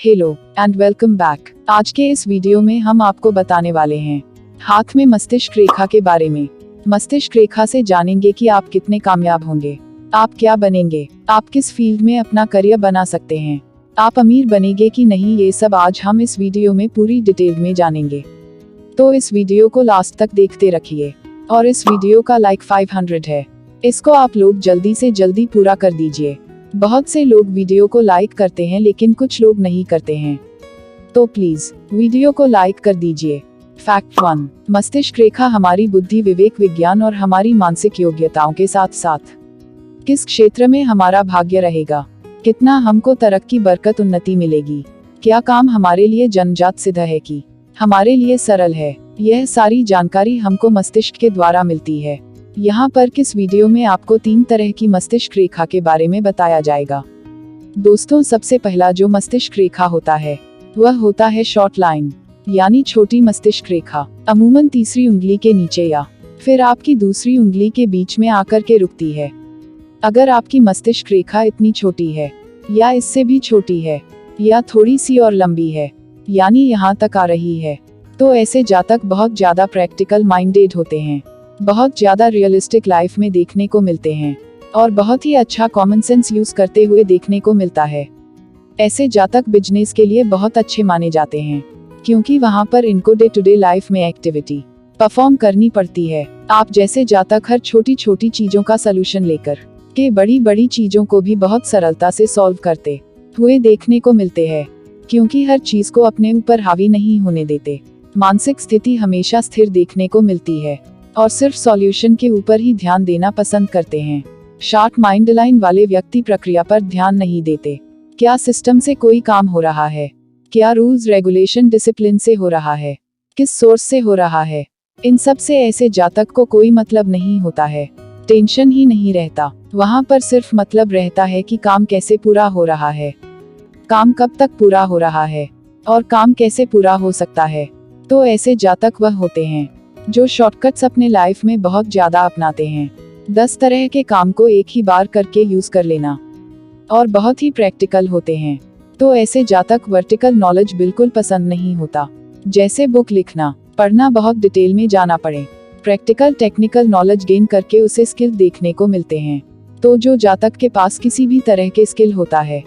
Hello and welcome back. आज के इस वीडियो में हम आपको बताने वाले हैं हाथ में मस्तिष्क रेखा के बारे में। मस्तिष्क रेखा से जानेंगे कि आप कितने कामयाब होंगे, आप क्या बनेंगे, आप किस फील्ड में अपना करियर बना सकते हैं, आप अमीर बनेंगे कि नहीं, ये सब आज हम इस वीडियो में पूरी डिटेल में जानेंगे। तो इस वीडियो को लास्ट तक देखते रखिए और इस वीडियो का लाइक 500 है, इसको आप लोग जल्दी से जल्दी पूरा कर दीजिए। बहुत से लोग वीडियो को लाइक करते हैं लेकिन कुछ लोग नहीं करते हैं, तो प्लीज वीडियो को लाइक कर दीजिए। फैक्ट 1, मस्तिष्क रेखा हमारी बुद्धि, विवेक, विज्ञान और हमारी मानसिक योग्यताओं के साथ साथ किस क्षेत्र में हमारा भाग्य रहेगा, कितना हमको तरक्की, बरकत, उन्नति मिलेगी, क्या काम हमारे लिए जन्मजात सिद्ध है कि हमारे लिए सरल है, यह सारी जानकारी हमको मस्तिष्क के द्वारा मिलती है। यहाँ पर किस वीडियो में आपको 3 तरह की मस्तिष्क रेखा के बारे में बताया जाएगा। दोस्तों, सबसे पहला जो मस्तिष्क रेखा होता है वह होता है शॉर्ट लाइन, यानी छोटी मस्तिष्क रेखा, अमूमन तीसरी उंगली के नीचे या फिर आपकी दूसरी उंगली के बीच में आकर के रुकती है। अगर आपकी मस्तिष्क रेखा इतनी छोटी है या इससे भी छोटी है या थोड़ी सी और लंबी है, यानी यहाँ तक आ रही है, तो ऐसे जातक बहुत ज्यादा प्रैक्टिकल माइंडेड होते हैं, बहुत ज्यादा रियलिस्टिक लाइफ में देखने को मिलते हैं और बहुत ही अच्छा कॉमन सेंस यूज करते हुए देखने को मिलता है। ऐसे जातक बिजनेस के लिए बहुत अच्छे माने जाते हैं क्योंकि वहाँ पर इनको डे टू डे लाइफ में एक्टिविटी परफॉर्म करनी पड़ती है। आप जैसे जातक हर छोटी छोटी चीजों का सलूशन लेकर के बड़ी बड़ी चीजों को भी बहुत सरलता से सॉल्व करते हुए देखने को मिलते हैं, क्योंकि हर चीज को अपने ऊपर हावी नहीं होने देते। मानसिक स्थिति हमेशा स्थिर देखने को मिलती है और सिर्फ सॉल्यूशन के ऊपर ही ध्यान देना पसंद करते हैं। शार्ट माइंड लाइन वाले व्यक्ति प्रक्रिया पर ध्यान नहीं देते, क्या सिस्टम से कोई काम हो रहा है, क्या रूल्स रेगुलेशन डिसिप्लिन से हो रहा है, किस सोर्स से हो रहा है, इन सब से ऐसे जातक को कोई मतलब नहीं होता है, टेंशन ही नहीं रहता। वहाँ पर सिर्फ मतलब रहता है कि काम कैसे पूरा हो रहा है, काम कब तक पूरा हो रहा है और काम कैसे पूरा हो सकता है। तो ऐसे जातक वह होते हैं जो शॉर्टकट्स अपने लाइफ में बहुत ज्यादा अपनाते हैं। 10 तरह के काम को एक ही बार करके यूज कर लेना और बहुत ही प्रैक्टिकल होते हैं। तो ऐसे जातक वर्टिकल नॉलेज बिल्कुल पसंद नहीं होता, जैसे बुक लिखना, पढ़ना, बहुत डिटेल में जाना पड़े, प्रैक्टिकल टेक्निकल नॉलेज गेन करके उसे स्किल देखने को मिलते हैं। तो जो जातक के पास किसी भी तरह के स्किल होता है,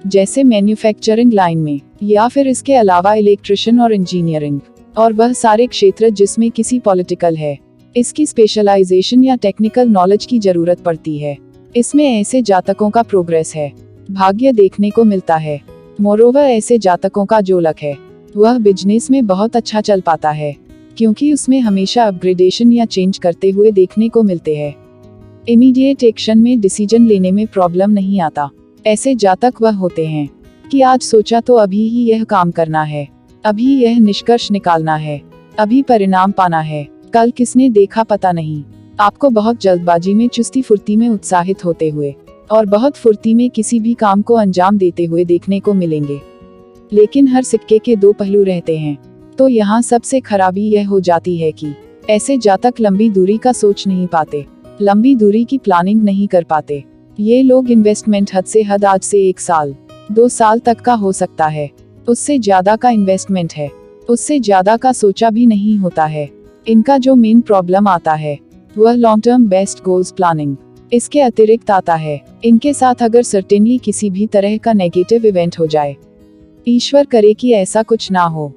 जैसे मैन्युफैक्चरिंग लाइन में या फिर इसके अलावा इलेक्ट्रिशियन और इंजीनियरिंग और वह सारे क्षेत्र जिसमें किसी पॉलिटिकल है, इसकी स्पेशलाइजेशन या टेक्निकल नॉलेज की जरूरत पड़ती है, इसमें ऐसे जातकों का प्रोग्रेस है, भाग्य देखने को मिलता है। मोरोवर ऐसे जातकों का जो लक है वह बिजनेस में बहुत अच्छा चल पाता है, क्योंकि उसमें हमेशा अपग्रेडेशन या चेंज करते हुए देखने को मिलते हैं। इमीडिएट एक्शन में डिसीजन लेने में प्रॉब्लम नहीं आता। ऐसे जातक वह होते हैं कि आज सोचा तो अभी ही यह काम करना है, अभी यह निष्कर्ष निकालना है, अभी परिणाम पाना है, कल किसने देखा पता नहीं। आपको बहुत जल्दबाजी में, चुस्ती फुर्ती में उत्साहित होते हुए और बहुत फुर्ती में किसी भी काम को अंजाम देते हुए देखने को मिलेंगे। लेकिन हर सिक्के के 2 पहलू रहते हैं। तो यहाँ सबसे खराबी यह हो जाती है कि ऐसे जातक लंबी दूरी का सोच नहीं पाते, लंबी दूरी की प्लानिंग नहीं कर पाते। ये लोग इन्वेस्टमेंट हद से हद, आज से 1 साल 2 साल तक का हो सकता है, उससे ज्यादा का इन्वेस्टमेंट है, उससे ज्यादा का सोचा भी नहीं होता है। इनका जो मेन प्रॉब्लम आता है वह long term best goals planning इसके अतिरिक्त आता है। इनके साथ अगर सर्टेनली किसी भी तरह का नेगेटिव इवेंट हो जाए, ईश्वर करे कि ऐसा कुछ ना हो,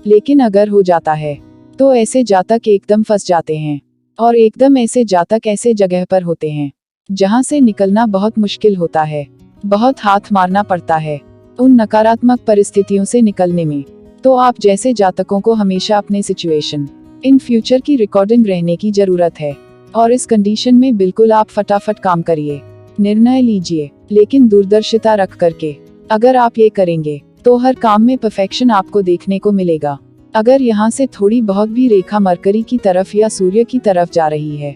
लेकिन अगर हो जाता है तो ऐसे जातक एकदम फंस जाते हैं और एकदम ऐसे जातक ऐसे जगह पर होते हैं जहां से निकलना बहुत मुश्किल होता है, बहुत हाथ मारना पड़ता है उन नकारात्मक परिस्थितियों से निकलने में। तो आप जैसे जातकों को हमेशा अपने सिचुएशन इन फ्यूचर की रिकॉर्डिंग रहने की जरूरत है और इस कंडीशन में बिल्कुल आप फटाफट काम करिए, निर्णय लीजिए, लेकिन दूरदर्शिता रख करके। अगर आप ये करेंगे तो हर काम में परफेक्शन आपको देखने को मिलेगा। अगर यहाँ से थोड़ी बहुत भी रेखा मरकरी की तरफ या सूर्य की तरफ जा रही है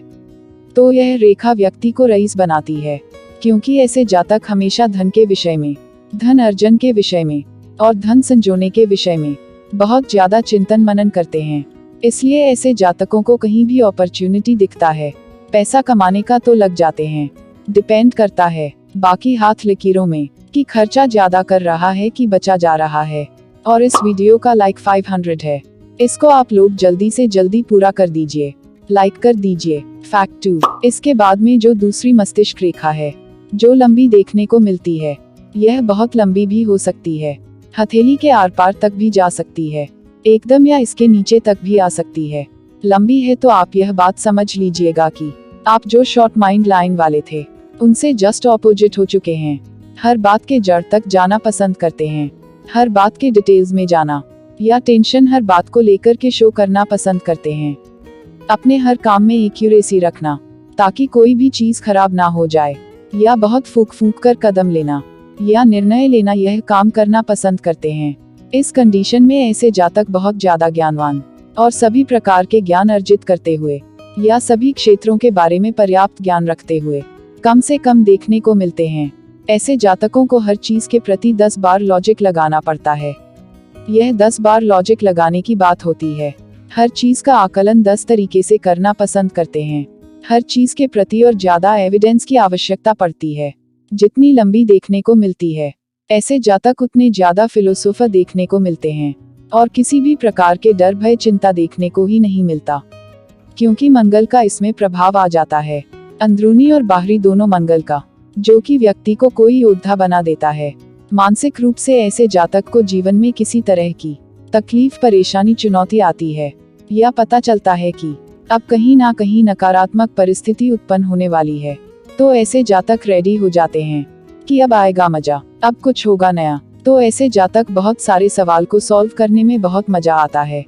तो यह रेखा व्यक्ति को रईस बनाती है, क्योंकि ऐसे जातक हमेशा धन के विषय में, धन अर्जन के विषय में और धन संजोने के विषय में बहुत ज्यादा चिंतन मनन करते हैं। इसलिए ऐसे जातकों को कहीं भी अपॉर्चुनिटी दिखता है, पैसा कमाने का तो लग जाते हैं, डिपेंड करता है बाकी हाथ लकीरों में कि खर्चा ज्यादा कर रहा है कि बचा जा रहा है। और इस वीडियो का लाइक 500 है। इसको आप लोग जल्दी से जल्दी पूरा कर दीजिए, लाइक कर दीजिए। फैक्ट 2, इसके बाद में जो दूसरी मस्तिष्क रेखा है जो लंबी देखने को मिलती है, यह बहुत लंबी भी हो सकती है, हथेली के आर पार तक भी जा सकती है, एकदम या इसके नीचे तक भी आ सकती है। लंबी है तो आप यह बात समझ लीजिएगा कि आप जो शॉर्ट माइंड लाइन वाले थे उनसे जस्ट ऑपोजिट हो चुके हैं। हर बात के जड़ तक जाना पसंद करते हैं, हर बात के डिटेल्स में जाना या टेंशन हर बात को लेकर के शो करना पसंद करते हैं। अपने हर काम में एक्यूरेसी रखना ताकि कोई भी चीज खराब ना हो जाए, या बहुत फूंक फूंक कर कदम लेना या निर्णय लेना, यह काम करना पसंद करते हैं। इस कंडीशन में ऐसे जातक बहुत ज्यादा ज्ञानवान और सभी प्रकार के ज्ञान अर्जित करते हुए या सभी क्षेत्रों के बारे में पर्याप्त ज्ञान रखते हुए कम से कम देखने को मिलते हैं। ऐसे जातकों को हर चीज के प्रति 10 बार लॉजिक लगाना पड़ता है। यह 10 बार लॉजिक लगाने की बात होती है। हर चीज का आकलन 10 तरीके से करना पसंद करते हैं। हर चीज के प्रति और ज्यादा एविडेंस की आवश्यकता पड़ती है। जितनी लंबी देखने को मिलती है, ऐसे जातक उतने ज्यादा फिलोसोफर देखने को मिलते हैं और किसी भी प्रकार के डर भय चिंता देखने को ही नहीं मिलता, क्योंकि मंगल का इसमें प्रभाव आ जाता है, अंदरूनी और बाहरी दोनों मंगल का, जो कि व्यक्ति को कोई योद्धा बना देता है। मानसिक रूप से ऐसे जातक को जीवन में किसी तरह की तकलीफ परेशानी चुनौती आती है या पता चलता है कि अब कहीं ना कहीं नकारात्मक परिस्थिति उत्पन्न होने वाली है, तो ऐसे जातक रेडी हो जाते हैं कि अब आएगा मजा, अब कुछ होगा नया। तो ऐसे जातक बहुत सारे सवाल को सॉल्व करने में बहुत मजा आता है,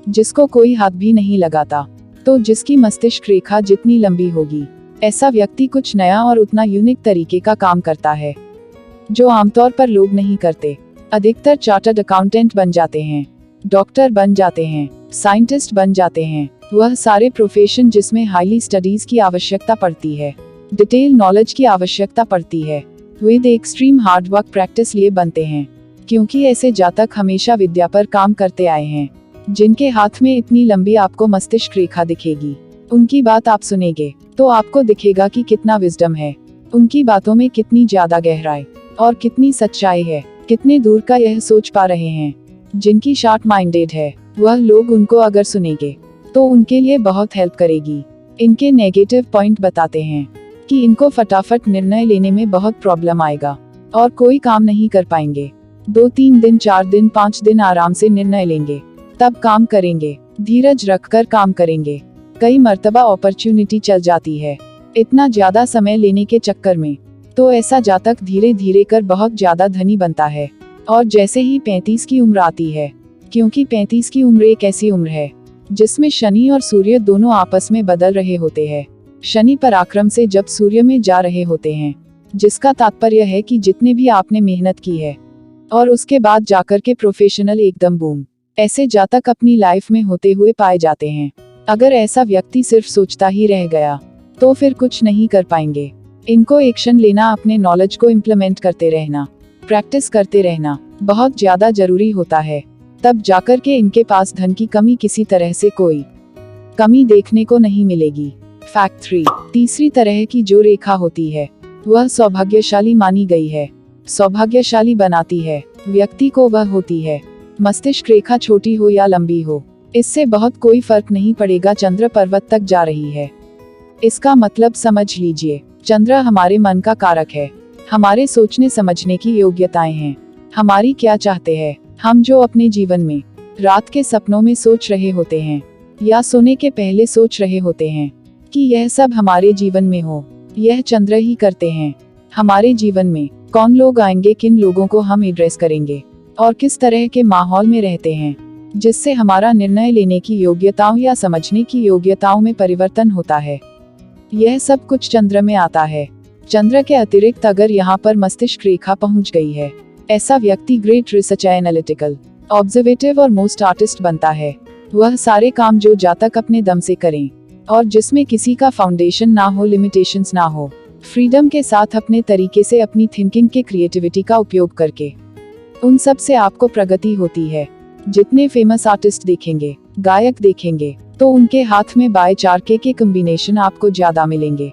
जिसको कोई हाथ भी नहीं लगाता। तो जिसकी मस्तिष्क रेखा जितनी लंबी होगी, ऐसा व्यक्ति कुछ नया और उतना यूनिक तरीके का काम करता है जो आमतौर पर लोग नहीं करते। अधिकतर चार्टर्ड अकाउंटेंट बन जाते हैं, डॉक्टर बन जाते हैं, साइंटिस्ट बन जाते हैं, वह सारे प्रोफेशन जिसमें हाईली स्टडीज की आवश्यकता पड़ती है, डिटेल नॉलेज की आवश्यकता पड़ती है, with extreme hard work practice लिए बनते हैं। क्योंकि ऐसे जातक हमेशा विद्या पर काम करते आए हैं। जिनके हाथ में इतनी लंबी आपको मस्तिष्क रेखा दिखेगी, उनकी बात आप सुनेंगे तो आपको दिखेगा कि कितना विजडम है, उनकी बातों में कितनी ज्यादा गहराई और कितनी सच्चाई है, कितने दूर का यह सोच पा रहे हैं। जिनकी शॉर्ट माइंडेड है, वह लोग उनको अगर सुनेंगे तो उनके लिए बहुत हेल्प करेगी। इनके नेगेटिव पॉइंट बताते हैं कि इनको फटाफट निर्णय लेने में बहुत प्रॉब्लम आएगा और कोई काम नहीं कर पाएंगे। 2-3 दिन 4 दिन 5 दिन आराम से निर्णय लेंगे, तब काम करेंगे, धीरज रखकर काम करेंगे। कई मर्तबा अपॉर्चुनिटी चल जाती है इतना ज्यादा समय लेने के चक्कर में, तो ऐसा जातक धीरे धीरे कर बहुत ज्यादा धनी बनता है। और जैसे ही 35 की उम्र आती है, क्योंकि 35 की उम्र एक ऐसी उम्र है जिसमें शनि और सूर्य दोनों आपस में बदल रहे होते हैं। शनि पराक्रम से जब सूर्य में जा रहे होते हैं, जिसका तात्पर्य है कि जितने भी आपने मेहनत की है और उसके बाद जाकर के प्रोफेशनल एकदम बूम, ऐसे जातक अपनी लाइफ में होते हुए पाए जाते हैं। अगर ऐसा व्यक्ति सिर्फ सोचता ही रह गया तो फिर कुछ नहीं कर पाएंगे। इनको एक्शन लेना, अपने नॉलेज को इम्प्लीमेंट करते रहना, प्रैक्टिस करते रहना बहुत ज्यादा जरूरी होता है। तब जाकर के इनके पास धन की कमी, किसी तरह से कोई कमी देखने को नहीं मिलेगी। फैक्ट 3, तीसरी तरह की जो रेखा होती है वह सौभाग्यशाली मानी गई है, सौभाग्यशाली बनाती है व्यक्ति को, वह होती है मस्तिष्क रेखा। छोटी हो या लंबी हो, इससे बहुत कोई फर्क नहीं पड़ेगा। चंद्र पर्वत तक जा रही है, इसका मतलब समझ लीजिए, चंद्र हमारे मन का कारक है, हमारे सोचने समझने की योग्यताएं हैं, हमारी क्या चाहते हैं, हम जो अपने जीवन में रात के सपनों में सोच रहे होते हैं या सोने के पहले सोच रहे होते हैं कि यह सब हमारे जीवन में हो, यह चंद्र ही करते हैं। हमारे जीवन में कौन लोग आएंगे, किन लोगों को हम एड्रेस करेंगे और किस तरह के माहौल में रहते हैं, जिससे हमारा निर्णय लेने की योग्यताओं या समझने की योग्यताओं में परिवर्तन होता है, यह सब कुछ चंद्र में आता है। चंद्र के अतिरिक्त अगर यहाँ पर मस्तिष्क रेखा पहुँच गई है, ऐसा व्यक्ति ग्रेट रिसर्च, एनालिटिकल, ऑब्जर्वेटिव और मोस्ट आर्टिस्ट बनता है। वह सारे काम जो जातक अपने दम से करें और जिसमें किसी का फाउंडेशन ना हो, लिमिटेशंस ना हो, फ्रीडम के साथ अपने तरीके से अपनी थिंकिंग के क्रिएटिविटी का उपयोग करके, उन सब से आपको प्रगति होती है। जितने फेमस आर्टिस्ट देखेंगे, गायक देखेंगे, तो उनके हाथ में बाय 4 के कॉम्बिनेशन आपको ज्यादा मिलेंगे,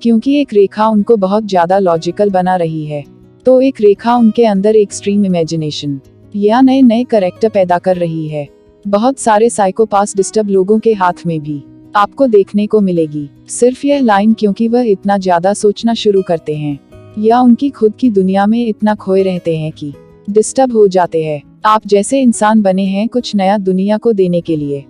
क्योंकि एक रेखा उनको बहुत ज्यादा लॉजिकल बना रही है। तो एक रेखा उनके अंदर एक्सट्रीम इमेजिनेशन या नए नए कैरेक्टर पैदा कर रही है। बहुत सारे साइकोपास डिस्टर्ब लोगों के हाथ में भी आपको देखने को मिलेगी सिर्फ यह लाइन, क्योंकि वह इतना ज्यादा सोचना शुरू करते हैं या उनकी खुद की दुनिया में इतना खोए रहते हैं कि डिस्टर्ब हो जाते हैं। आप जैसे इंसान बने हैं कुछ नया दुनिया को देने के लिए।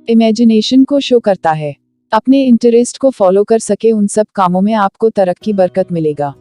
इमेजिनेशन को शो करता है। अपने इंटरेस्ट को फॉलो कर सके उन सब कामों में आपको तरक्की बरकत मिलेगा।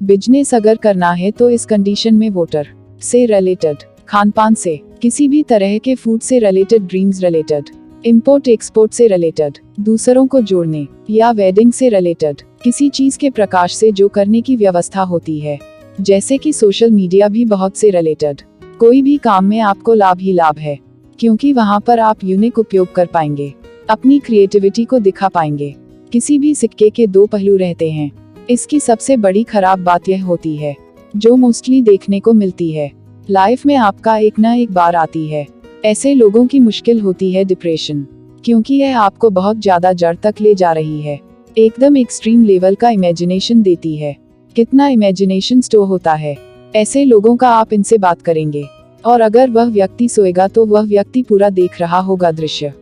बिजनेस अगर करना है तो इस कंडीशन में वोटर से रिलेटेड, खान-पान से, किसी भी तरह के फूड से related, dreams related, import export से रिलेटेड, दूसरों को जोड़ने या वेडिंग से रिलेटेड, किसी चीज के प्रकाश से जो करने की व्यवस्था होती है, जैसे कि सोशल मीडिया भी बहुत से रिलेटेड। कोई भी काम में आपको लाभ ही लाभ है, क्योंकि वहां पर आप यूनिक उपयोग कर पाएंगे, अपनी क्रिएटिविटी को दिखा पाएंगे। किसी भी सिक्के के दो पहलू रहते हैं। इसकी सबसे बड़ी खराब बात यह होती है, जो मोस्टली देखने को मिलती है, लाइफ में आपका एक न एक बार आती है। ऐसे लोगों की मुश्किल होती है डिप्रेशन, क्योंकि यह आपको बहुत ज्यादा जड़ तक ले जा रही है, एकदम एक्सट्रीम लेवल का इमेजिनेशन देती है। कितना इमेजिनेशन स्टोर होता है ऐसे लोगों का, आप इनसे बात करेंगे और अगर वह व्यक्ति सोएगा तो वह व्यक्ति पूरा देख रहा होगा दृश्य,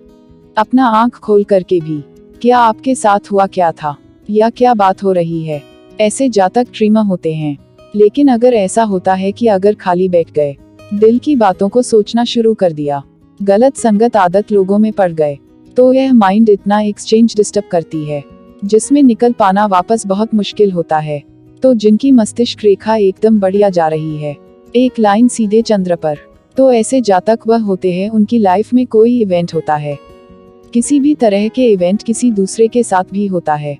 अपना आंख खोल करके भी, क्या आपके साथ हुआ क्या था या क्या बात हो रही है। ऐसे जातक ट्रीमा होते हैं। लेकिन अगर ऐसा होता है कि अगर खाली बैठ गए, दिल की बातों को सोचना शुरू कर दिया, गलत संगत आदत लोगों में पड़ गए, तो यह माइंड इतना एक्सचेंज डिस्टर्ब करती है जिसमें निकल पाना वापस बहुत मुश्किल होता है। तो जिनकी मस्तिष्क रेखा एकदम बढ़िया जा रही है, एक लाइन सीधे चंद्र पर, तो ऐसे जातक वह होते हैं उनकी लाइफ में कोई इवेंट होता है, किसी भी तरह के इवेंट किसी दूसरे के साथ भी होता है,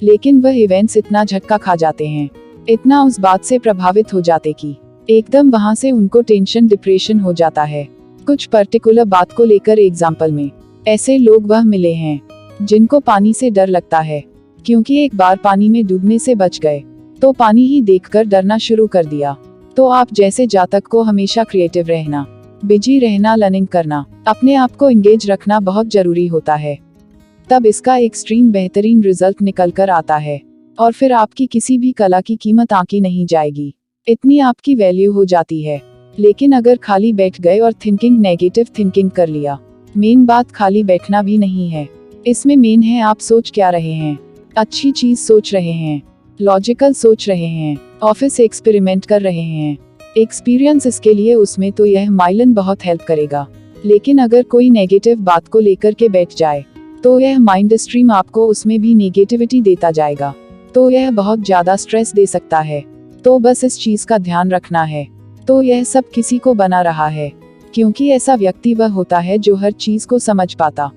लेकिन वह इवेंट्स इतना झटका खा जाते हैं, इतना उस बात से प्रभावित हो जाते कि एकदम वहां से उनको टेंशन डिप्रेशन हो जाता है। कुछ पर्टिकुलर बात को लेकर एग्जाम्पल में ऐसे लोग वह मिले हैं जिनको पानी से डर लगता है, क्योंकि एक बार पानी में डूबने से बच गए तो पानी ही देखकर डरना शुरू कर दिया। तो आप जैसे जातक को हमेशा क्रिएटिव रहना, बिजी रहना, लर्निंग करना, अपने आप को एंगेज रखना बहुत जरूरी होता है। तब इसका एक्सट्रीम बेहतरीन रिजल्ट निकल कर आता है और फिर आपकी किसी भी कला की कीमत आंकी नहीं जाएगी, इतनी आपकी वैल्यू हो जाती है। लेकिन अगर खाली बैठ गए और थिंकिंग नेगेटिव थिंकिंग कर लिया, मेन बात खाली बैठना भी नहीं है, इसमें मेन है आप सोच क्या रहे हैं, अच्छी चीज सोच रहे हैं, लॉजिकल सोच रहे हैं, ऑफिस एक्सपेरिमेंट कर रहे हैं, एक्सपीरियंस इसके लिए उसमें तो यह माइलन बहुत हेल्प करेगा। लेकिन अगर कोई नेगेटिव बात को लेकर के बैठ जाए तो यह माइंड स्ट्रीम आपको उसमें भी नेगेटिविटी देता जाएगा, तो यह बहुत ज्यादा स्ट्रेस दे सकता है। तो बस इस चीज का ध्यान रखना है। तो यह सब किसी को बना रहा है, क्योंकि ऐसा व्यक्ति वह होता है जो हर चीज को समझ पाता,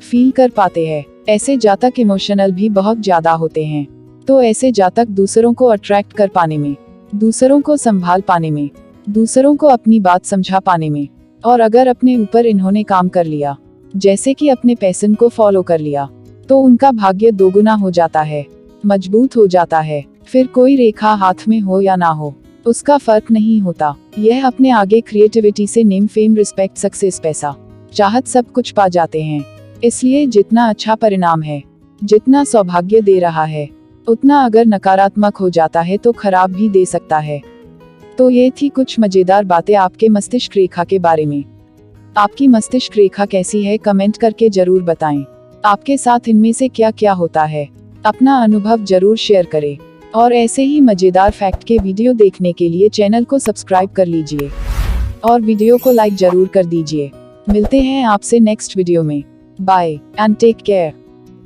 फील कर पाते हैं। ऐसे जातक इमोशनल भी बहुत ज्यादा होते हैं। तो ऐसे जातक दूसरों को अट्रैक्ट कर पाने में, दूसरों को संभाल पाने में, दूसरों को अपनी बात समझा पाने में, और अगर अपने ऊपर इन्होंने काम कर लिया, जैसे कि अपने पैशन को फॉलो कर लिया, तो उनका भाग्य दोगुना हो जाता है, मजबूत हो जाता है। फिर कोई रेखा हाथ में हो या ना हो, उसका फर्क नहीं होता। यह अपने आगे क्रिएटिविटी से नेम, फेम, रिस्पेक्ट, सक्सेस, पैसा, चाहत सब कुछ पा जाते हैं। इसलिए जितना अच्छा परिणाम है, जितना सौभाग्य दे रहा है, उतना अगर नकारात्मक हो जाता है तो खराब भी दे सकता है। तो ये थी कुछ मजेदार बातें आपके मस्तिष्क रेखा के बारे में। आपकी मस्तिष्क रेखा कैसी है कमेंट करके जरूर बताएं। आपके साथ इनमें से क्या क्या होता है, अपना अनुभव जरूर शेयर करें। और ऐसे ही मजेदार फैक्ट के वीडियो देखने के लिए चैनल को सब्सक्राइब कर लीजिए और वीडियो को लाइक जरूर कर दीजिए। मिलते हैं आपसे नेक्स्ट वीडियो में। Bye and take care.